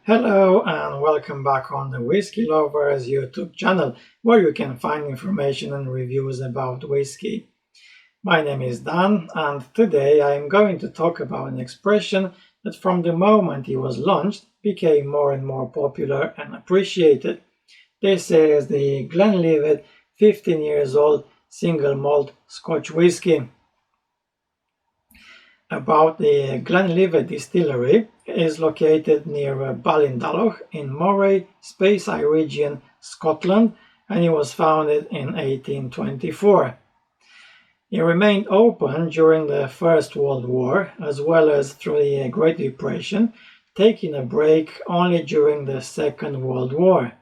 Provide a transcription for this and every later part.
Hello and welcome back on the Whiskey Lovers YouTube channel, where you can find information and reviews about whiskey. My name is Dan, and today I am going to talk about an expression that from the moment it was launched became more and more popular and appreciated. This is the Glenlivet 15 years old single malt Scotch whiskey. About the Glenlivet distillery is located near Ballindalloch in Moray, Speyside region, Scotland, and it was founded in 1824. It remained open during the First World War as well as through the Great Depression, taking a break only during the Second World War.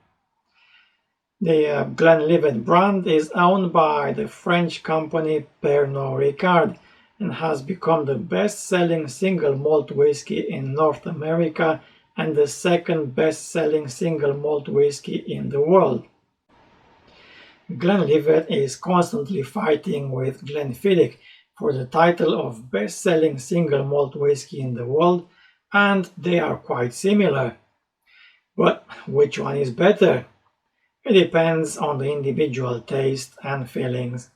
The Glenlivet brand is owned by the French company Pernod Ricard, and has become the best-selling single malt whiskey in North America and the second best-selling single malt whiskey in the world. Glenlivet is constantly fighting with Glenfiddich for the title of best-selling single malt whiskey in the world, and they are quite similar. But which one is better? It depends on the individual taste and feelings.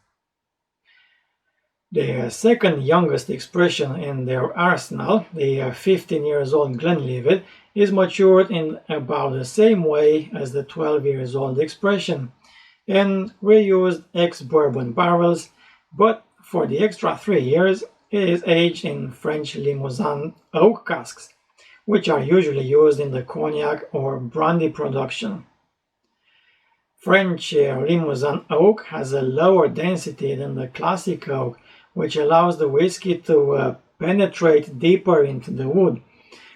The second youngest expression in their arsenal, the 15 years old Glenlivet, is matured in about the same way as the 12 years old expression, in reused ex-bourbon barrels, but for the extra 3 years it is aged in French Limousin Oak casks, which are usually used in the cognac or brandy production. French Limousin Oak has a lower density than the classic oak, which allows the whiskey to penetrate deeper into the wood,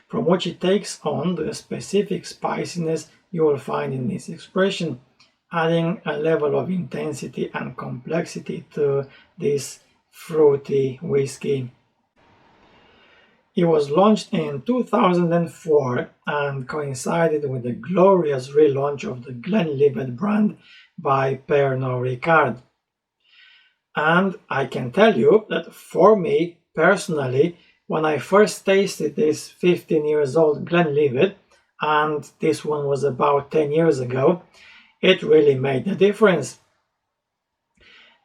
from which it takes on the specific spiciness you will find in this expression, adding a level of intensity and complexity to this fruity whiskey. It was launched in 2004 and coincided with the glorious relaunch of the Glenlivet brand by Pernod Ricard. And I can tell you that for me, personally, when I first tasted this 15 years old Glenlivet, and this one was about 10 years ago, it really made a difference.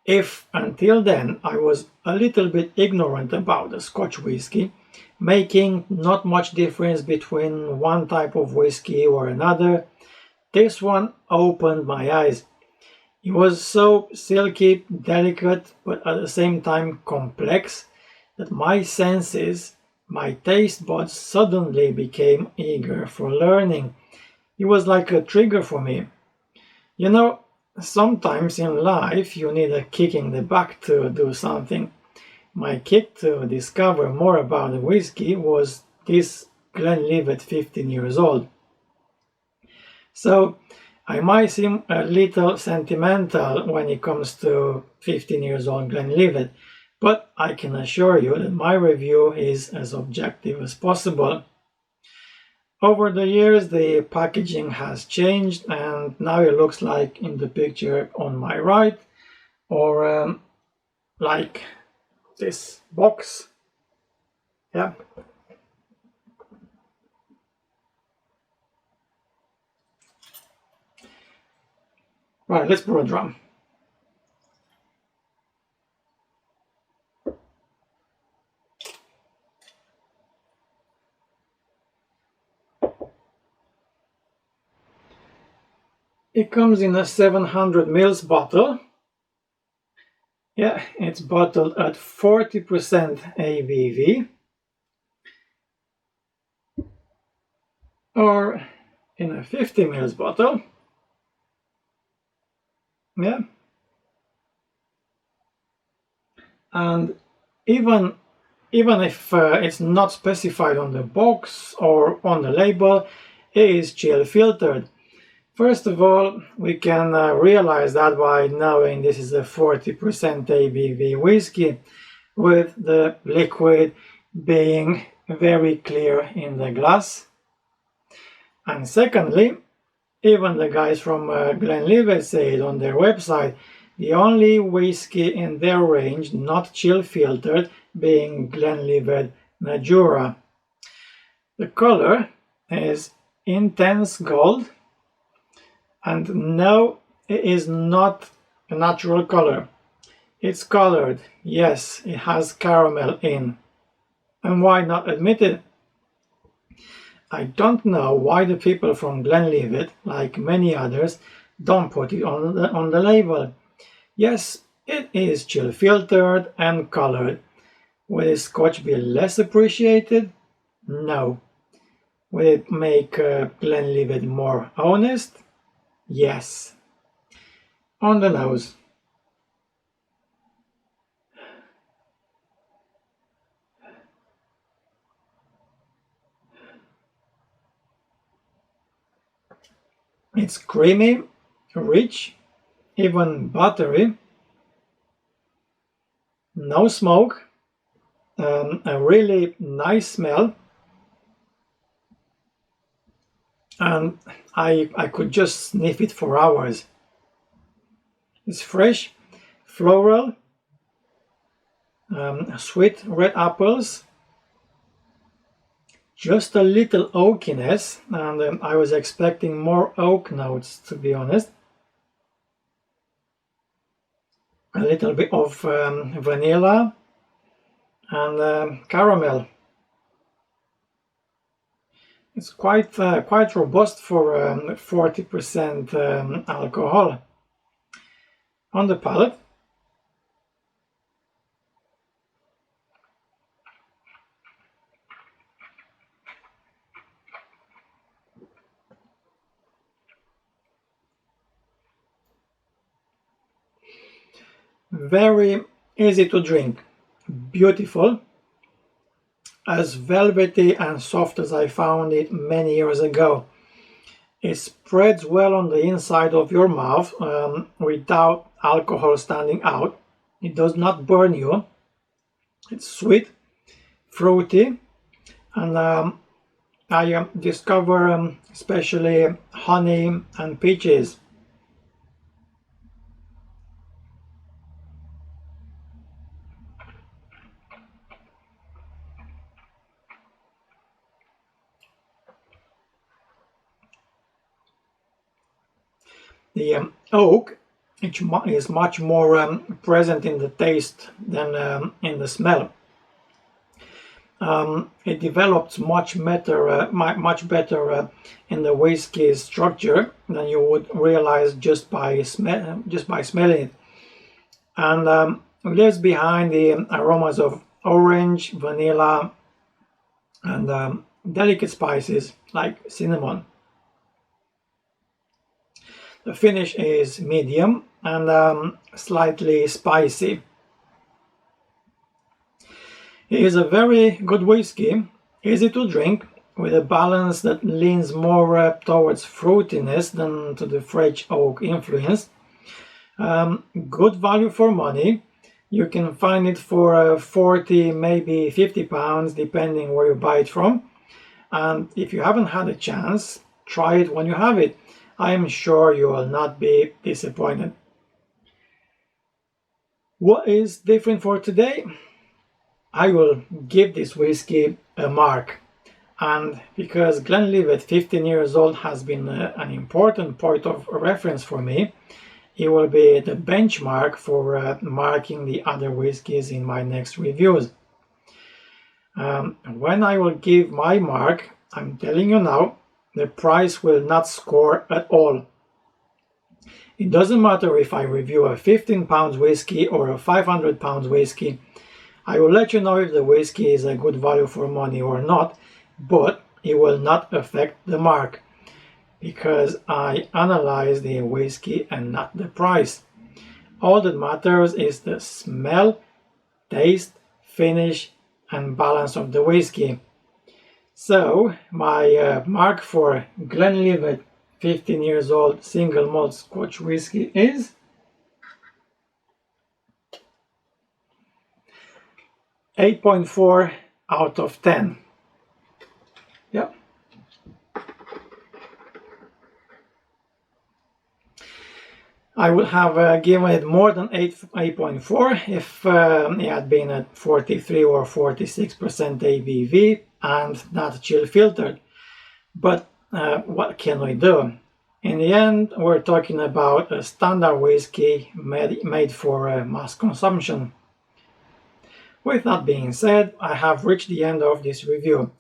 If until then I was a little bit ignorant about the Scotch whiskey, making not much difference between one type of whiskey or another, this one opened my eyes. It was so silky, delicate, but at the same time complex, that my senses, my taste buds suddenly became eager for learning. It was like a trigger for me. You know, sometimes in life you need a kick in the back to do something. My kick to discover more about the whiskey was this Glenlivet 15 years old. So, I might seem a little sentimental when it comes to 15 years old Glenlivet, but I can assure you that my review is as objective as possible. Over the years, the packaging has changed, and now it looks like in the picture on my right, or like this box. Yeah. Right, let's pour a drum. It comes in a 700 ml bottle. Yeah, it's bottled at 40% ABV. Or in a 50 ml bottle. Yeah. And even if it's not specified on the box or on the label, it is chill filtered. First of all, we can realize that by knowing this is a 40% ABV whiskey, with the liquid being very clear in the glass. And secondly, even the guys from Glenlivet say it on their website, the only whiskey in their range not chill filtered being Glenlivet Najura. The color is intense gold, and no, it is not a natural color. It's colored, yes, it has caramel in. And why not admit it? I don't know why the people from Glenlivet, like many others, don't put it on the label. Yes, it is chill filtered and colored. Will scotch be less appreciated? No. Will it make Glenlivet more honest? Yes. On the nose. It's creamy, rich, even buttery. No smoke. A really nice smell. And I could just sniff it for hours. It's fresh, floral, sweet red apples, just a little oakiness, and I was expecting more oak notes, to be honest. A little bit of vanilla and caramel. It's quite robust for 40% alcohol. On the palate, very easy to drink, beautiful, as velvety and soft as I found it many years ago. It spreads well on the inside of your mouth without alcohol standing out. It does not burn you. It's sweet, fruity, and I discover especially honey and peaches. The oak is much more present in the taste than in the smell. It develops much better in the whiskey structure than you would realize just by smelling it, and leaves behind the aromas of orange, vanilla, and delicate spices like cinnamon. The finish is medium and slightly spicy. It is a very good whiskey, easy to drink, with a balance that leans more towards fruitiness than to the French oak influence. Good value for money. You can find it for 40, maybe £50, depending where you buy it from. And if you haven't had a chance, try it when you have it. I am sure you will not be disappointed. What is different for today? I will give this whiskey a mark. And because Glenlivet 15 years old has been an important point of reference for me, it will be the benchmark for marking the other whiskies in my next reviews. When I will give my mark, I'm telling you now, the price will not score at all. It doesn't matter if I review a £15 whiskey or a £500 whiskey. I will let you know if the whiskey is a good value for money or not, but it will not affect the mark because I analyze the whiskey and not the price. All that matters is the smell, taste, finish, and balance of the whiskey. So my mark for Glenlivet 15 years old single malt Scotch whiskey is 8.4 out of 10. Yep. I would have given it more than 8.4 if it had been at 43 or 46% ABV and not chill filtered. But what can we do? In the end, we're talking about a standard whiskey made for mass consumption. With that being said, I have reached the end of this review.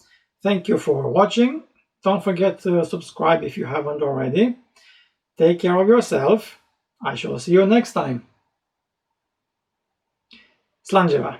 Thank you for watching. Don't forget to subscribe if you haven't already. Take care of yourself. I shall see you next time. Slanjeva.